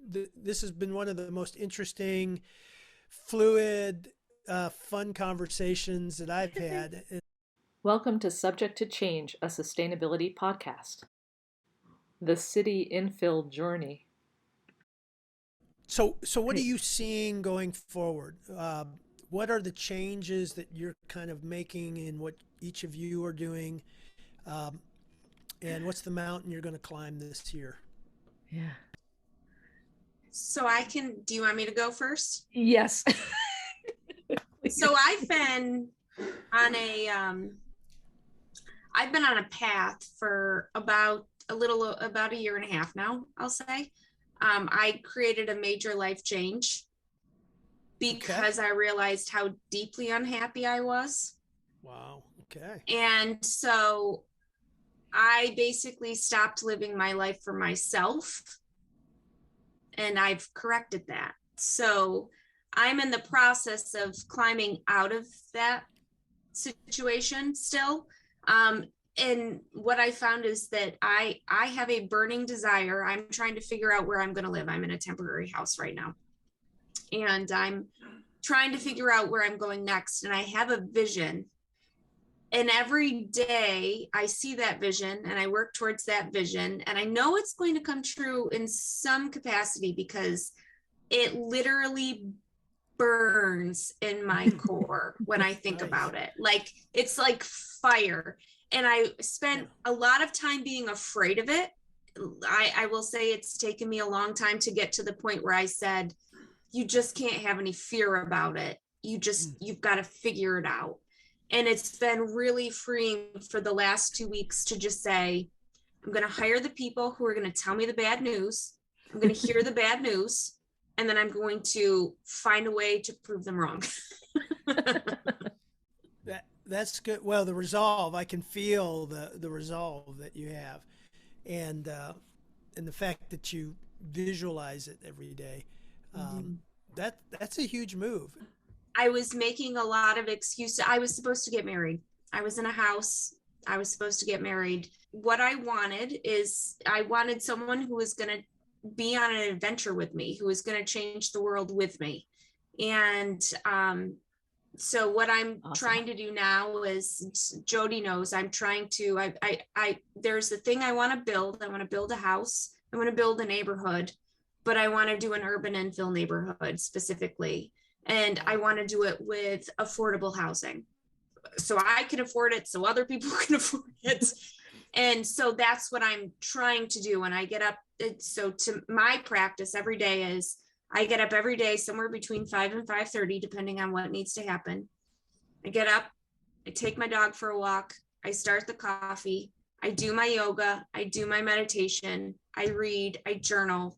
this has been one of the most interesting, fluid, fun conversations that I've had. Welcome to Subject to Change, a sustainability podcast. The city infill journey. So what are you seeing going forward? What are the changes that you're kind of making in what each of you are doing? And what's the mountain you're going to climb this year? Yeah. So do you want me to go first? Yes. So I've been on a path for about a year and a half now, I'll say. I created a major life change because I realized how deeply unhappy I was. Wow. Okay. And so I basically stopped living my life for myself, and I've corrected that. So I'm in the process of climbing out of that situation still. And what I found is that I have a burning desire. I'm trying to figure out where I'm going to live. I'm in a temporary house right now, and I'm trying to figure out where I'm going next. And I have a vision, and every day I see that vision and I work towards that vision, and I know it's going to come true in some capacity because it literally burns in my core when I think about it. Like, it's like fire. And I spent a lot of time being afraid of it. I will say it's taken me a long time to get to the point where I said, you just can't have any fear about it. You've got to figure it out. And it's been really freeing for the last 2 weeks to just say, I'm going to hire the people who are going to tell me the bad news. I'm going to hear the bad news, and then I'm going to find a way to prove them wrong. That's good. Well, the resolve, I can feel the resolve that you have, and the fact that you visualize it every day. That's a huge move. I was making a lot of excuses. I was supposed to get married. I was in a house. I was supposed to get married. What I wanted someone who was going to be on an adventure with me, who was going to change the world with me. And so what I'm trying to do now is, Jodi knows, I'm trying to, there's the thing I want to build. I want to build a house. I want to build a neighborhood, but I want to do an urban infill neighborhood specifically. And I want to do it with affordable housing, so I can afford it, so other people can afford it. And so that's what I'm trying to do. When I get up, so to my practice every day is, I get up every day somewhere between 5 and 5:30, depending on what needs to happen. I get up, I take my dog for a walk, I start the coffee, I do my yoga, I do my meditation, I read, I journal.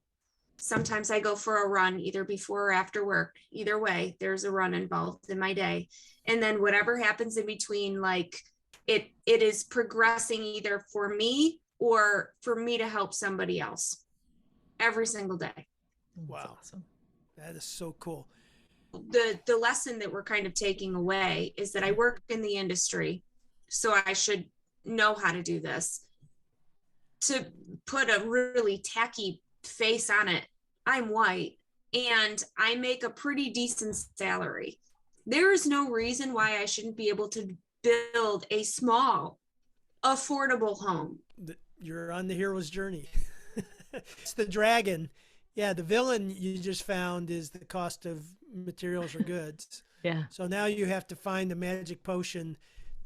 Sometimes I go for a run either before or after work. Either way, there's a run involved in my day. And then whatever happens in between, like it is progressing either for me or for me to help somebody else every single day. Wow. Awesome. That is so cool. The lesson that we're kind of taking away is that I work in the industry, so I should know how to do this. To put a really tacky face on it, I'm white and I make a pretty decent salary. There is no reason why I shouldn't be able to build a small, affordable home. You're on the hero's journey. It's the dragon. Yeah, the villain you just found is the cost of materials or goods. Yeah. So now you have to find a magic potion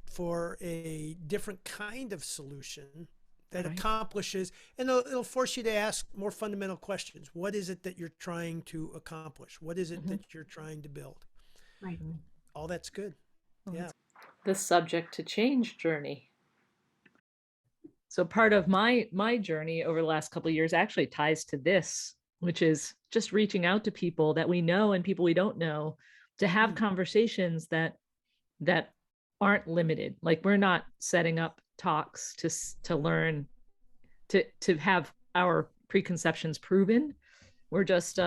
for a different kind of solution that accomplishes, and it'll force you to ask more fundamental questions. What is it that you're trying to accomplish? What is it that you're trying to build? Right. All that's good. Yeah. The subject to change journey. So part of my journey over the last couple of years actually ties to this, which is just reaching out to people that we know and people we don't know, to have conversations that aren't limited. Like, we're not setting up talks to learn, to have our preconceptions proven. We're just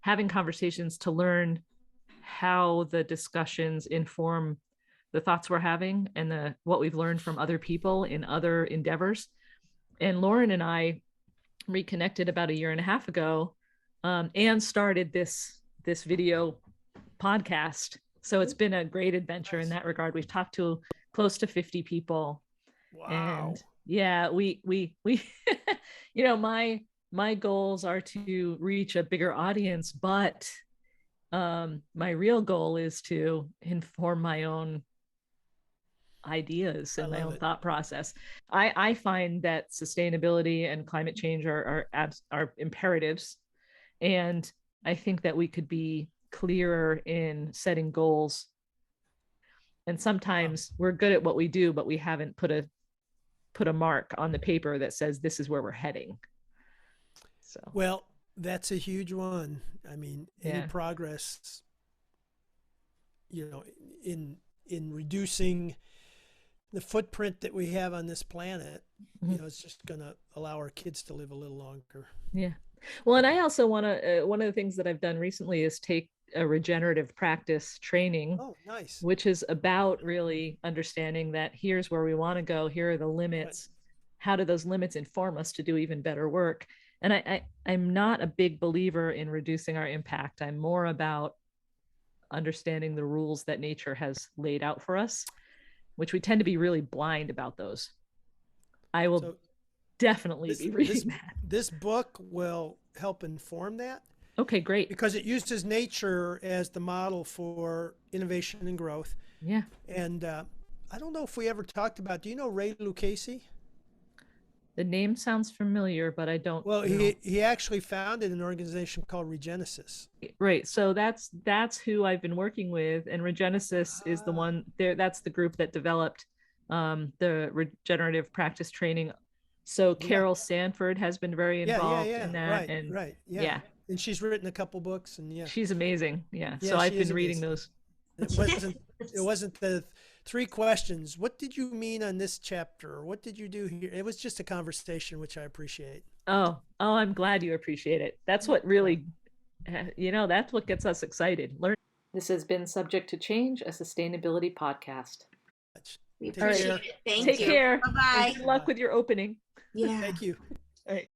having conversations to learn how the discussions inform the thoughts we're having and what we've learned from other people in other endeavors. And Lauren and I reconnected about a year and a half ago and started this video podcast. So it's been a great adventure in that regard. We've talked to close to 50 people. Wow. And yeah, we you know, my goals are to reach a bigger audience, but my real goal is to inform my own ideas and my own thought process. I find that sustainability and climate change are imperatives, and I think that we could be clearer in setting goals. And sometimes we're good at what we do, but we haven't put a mark on the paper that says this is where we're heading. So well, that's a huge one. I mean, any progress, you know, in reducing the footprint that we have on this planet, you know, it's just going to allow our kids to live a little longer. Yeah. Well, and I also want to, one of the things that I've done recently is take a regenerative practice training. Oh, nice. Which is about really understanding that here's where we want to go. Here are the limits. Right. How do those limits inform us to do even better work? And I'm not a big believer in reducing our impact. I'm more about understanding the rules that nature has laid out for us, which we tend to be really blind about those. I will definitely be reading that. This book will help inform that. Okay, great. Because it uses nature as the model for innovation and growth. Yeah. And I don't know if we ever talked about, do you know Ray Lucchese? The name sounds familiar, but I don't know. Well, he actually founded an organization called Regenesis. Right. So that's who I've been working with. And Regenesis is the one there. That's the group that developed the regenerative practice training. So Carol Sanford has been very involved in that. Right. Yeah. And she's written a couple books, and she's amazing. Yeah. So I've been reading those. It wasn't the 3 questions. What did you mean on this chapter? What did you do here? It was just a conversation, which I appreciate. Oh, I'm glad you appreciate it. That's what really, that's what gets us excited. This has been Subject to Change, a sustainability podcast. We appreciate it. Thank you. Take care. Bye-bye. Good luck with your opening. Yeah. Thank you. All right.